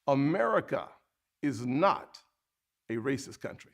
America is not a racist country.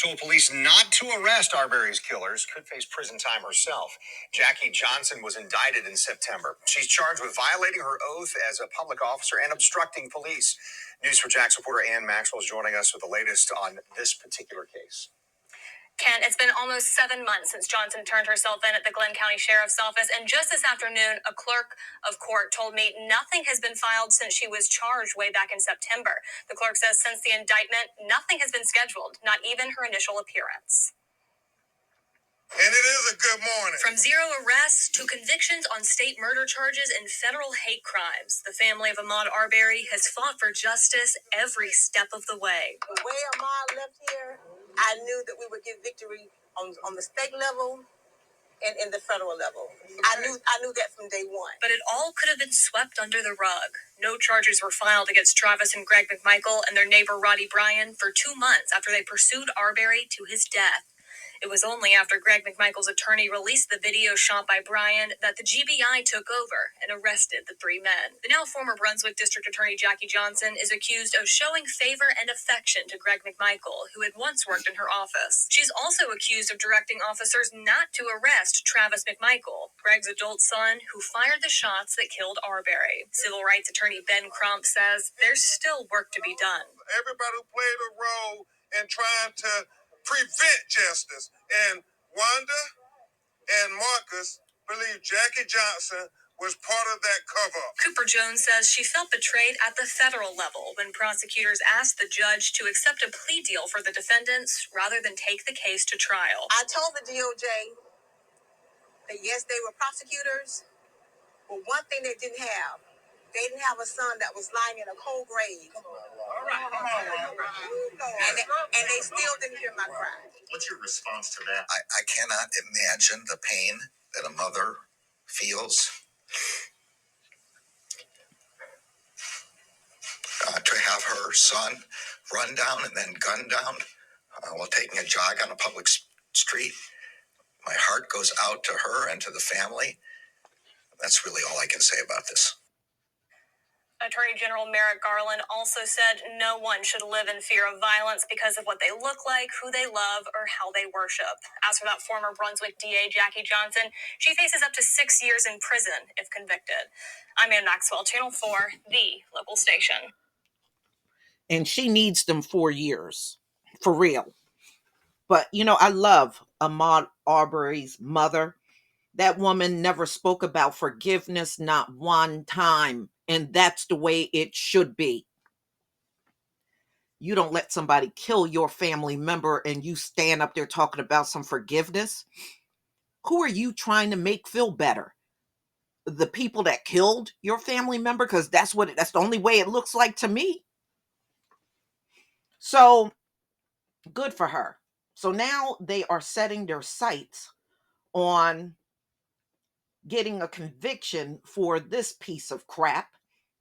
Told police not to arrest Arbery's killers, could face prison time herself. Jackie Johnson was indicted in September. She's charged with violating her oath as a public officer and obstructing police. News for Jax reporter Ann Maxwell is joining us with the latest on this particular case. Ken, it's been almost 7 months since Johnson turned herself in at the Glenn County Sheriff's Office, and just this afternoon, a clerk of court told me nothing has been filed since she was charged way back in September. The clerk says since the indictment, nothing has been scheduled, not even her initial appearance. And it is a good morning. From zero arrests to convictions on state murder charges and federal hate crimes, the family of Ahmaud Arbery has fought for justice every step of the way. The way Ahmaud left here, I knew that we would get victory on the state level and in the federal level. I knew that from day one. But it all could have been swept under the rug. No charges were filed against Travis and Greg McMichael and their neighbor Roddy Bryan for 2 months after they pursued Arbery to his death. It was only after Greg McMichael's attorney released the video shot by Bryan that the GBI took over and arrested the 3 men. The now former Brunswick District Attorney Jackie Johnson is accused of showing favor and affection to Greg McMichael, who had once worked in her office. She's also accused of directing officers not to arrest Travis McMichael, Greg's adult son, who fired the shots that killed Arbery. Civil rights attorney Ben Crump says there's still work to be done. Everybody who played a role in trying to prevent justice. And Wanda and Marcus believe Jackie Johnson was part of that cover-up. Cooper Jones says she felt betrayed at the federal level when prosecutors asked the judge to accept a plea deal for the defendants rather than take the case to trial. I told the DOJ that yes, they were prosecutors, but one thing they didn't have a son that was lying in a cold grave. All right, come on, And they still didn't hear my cry. What's your response to that? I cannot imagine the pain that a mother feels to have her son run down and then gunned down while taking a jog on a public street. My heart goes out to her and to the family. That's really all I can say about this. Attorney General Merrick Garland also said no one should live in fear of violence because of what they look like, who they love, or how they worship. As for that former Brunswick DA, Jackie Johnson, she faces up to 6 years in prison if convicted. I'm Ann Maxwell, Channel 4, the local station. And she needs them 4 years, for real. But, I love Ahmaud Arbery's mother. That woman never spoke about forgiveness, not one time. And that's the way it should be. You don't let somebody kill your family member and you stand up there talking about some forgiveness. Who are you trying to make feel better? The people that killed your family member? Because that's the only way it looks like to me. So, good for her. So now they are setting their sights on getting a conviction for this piece of crap,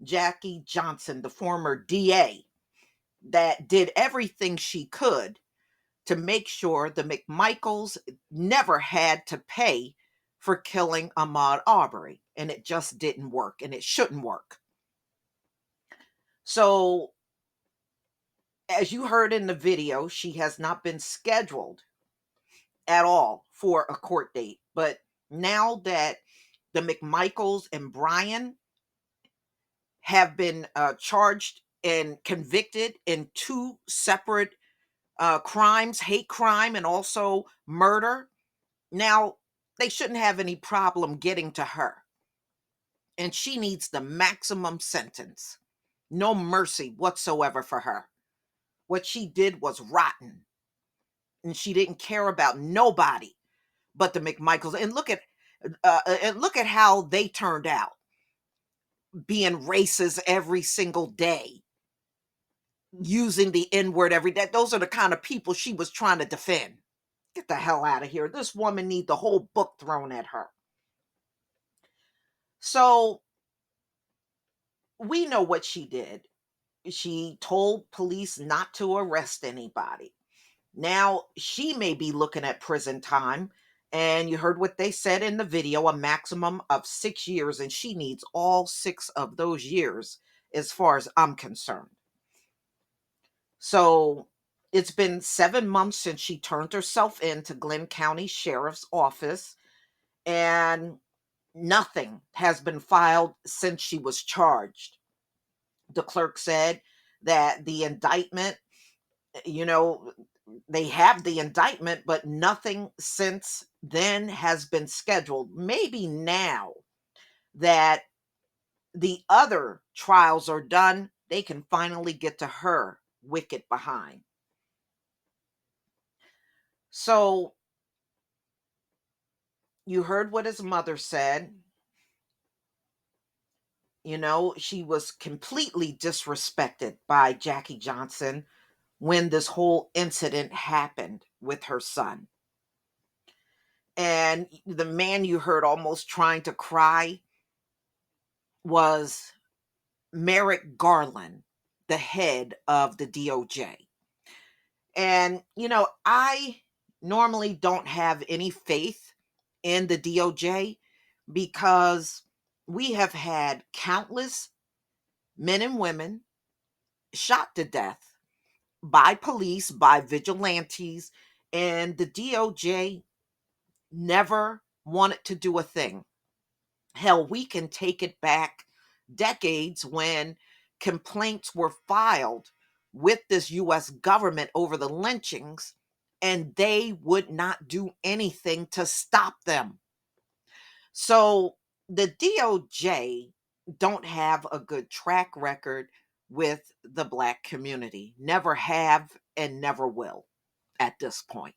Jackie Johnson, the former DA, that did everything she could to make sure the McMichaels never had to pay for killing Ahmaud Arbery. And it just didn't work, and it shouldn't work. So, as you heard in the video, she has not been scheduled at all for a court date. But now that the McMichaels and Bryan have been charged and convicted in 2 separate crimes, hate crime and also murder, now they shouldn't have any problem getting to her. And she needs the maximum sentence. No mercy whatsoever for her. What she did was rotten. And she didn't care about nobody but the McMichaels. And look at how they turned out, being racist every single day, using the N-word every day. Those are the kind of people she was trying to defend. Get the hell out of here. This woman needs the whole book thrown at her. So we know what she did. She told police not to arrest anybody. Now she may be looking at prison time, And you heard what they said in the video, a maximum of 6 years, and she needs all 6 of those years, as far as I'm concerned. So it's been 7 months since she turned herself in to Glenn County Sheriff's Office, and nothing has been filed since she was charged. The clerk said that the indictment, you know, they have the indictment, but nothing since then has been scheduled. Maybe now that the other trials are done, they can finally get to her wicked behind. So you heard what his mother said. She was completely disrespected by Jackie Johnson when this whole incident happened with her son. And the man you heard almost trying to cry was Merrick Garland, the head of the DOJ. And, I normally don't have any faith in the DOJ because we have had countless men and women shot to death by police, by vigilantes, and the DOJ never wanted to do a thing. Hell, we can take it back decades when complaints were filed with this US government over the lynchings, and they would not do anything to stop them. So the DOJ don't have a good track record with the Black community. Never have and never will at this point.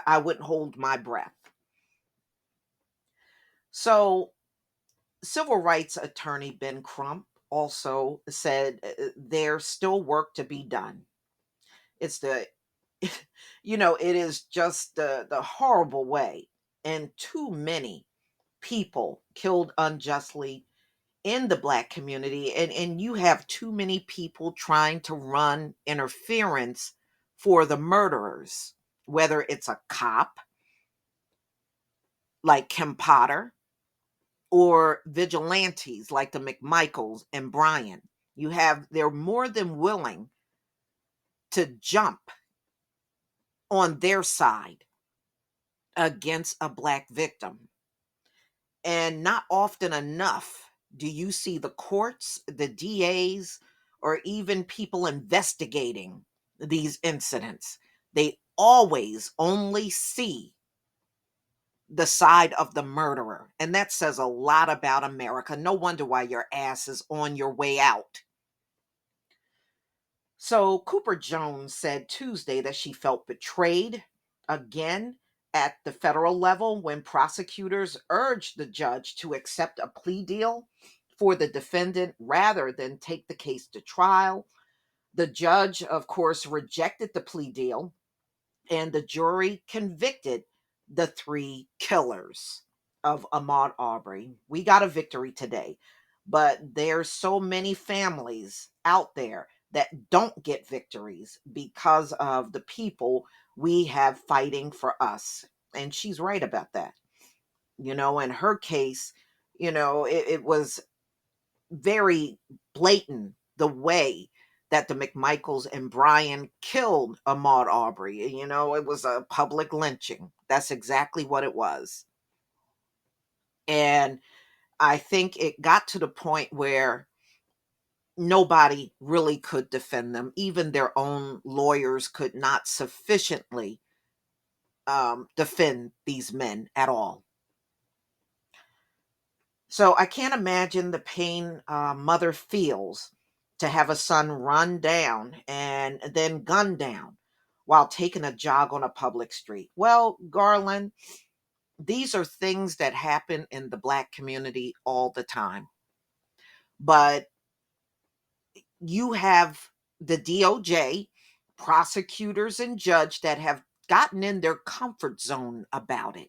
I wouldn't hold my breath. So civil rights attorney Ben Crump also said there's still work to be done. It's the, it is just the horrible way, and too many people killed unjustly in the Black community, and you have too many people trying to run interference for the murderers, whether it's a cop like Kim Potter or vigilantes like the McMichaels and Brian. They're more than willing to jump on their side against a Black victim. And not often enough do you see the courts, the DAs, or even people investigating these incidents. They always only see the side of the murderer. And that says a lot about America. No wonder why your ass is on your way out. So Cooper Jones said Tuesday that she felt betrayed again at the federal level when prosecutors urged the judge to accept a plea deal for the defendant rather than take the case to trial. The judge, of course, rejected the plea deal, and the jury convicted the 3 killers of Ahmaud Arbery. We got a victory today, but there's so many families out there that don't get victories because of the people we have fighting for us. And she's right about that. In her case, it was very blatant the way that the McMichaels and Brian killed Ahmaud Arbery. It was a public lynching. That's exactly what it was. And I think it got to the point where nobody really could defend them. Even their own lawyers could not sufficiently defend these men at all. So I can't imagine the pain a mother feels to have a son run down and then gunned down while taking a jog on a public street. Well, Garland, these are things that happen in the Black community all the time. But you have the DOJ, prosecutors, and judge that have gotten in their comfort zone about it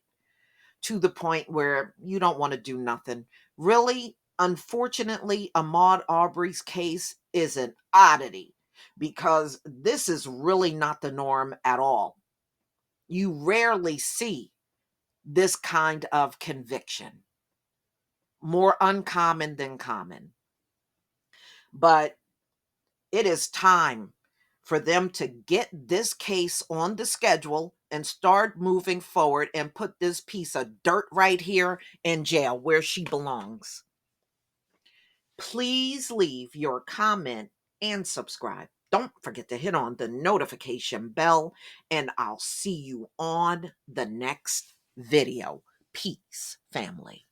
to the point where you don't want to do nothing. Really, unfortunately, Ahmaud Arbery's case is an oddity because this is really not the norm at all. You rarely see this kind of conviction. More uncommon than common. But it is time for them to get this case on the schedule and start moving forward and put this piece of dirt right here in jail where she belongs. Please leave your comment and subscribe. Don't forget to hit on the notification bell, and I'll see you on the next video. Peace, family.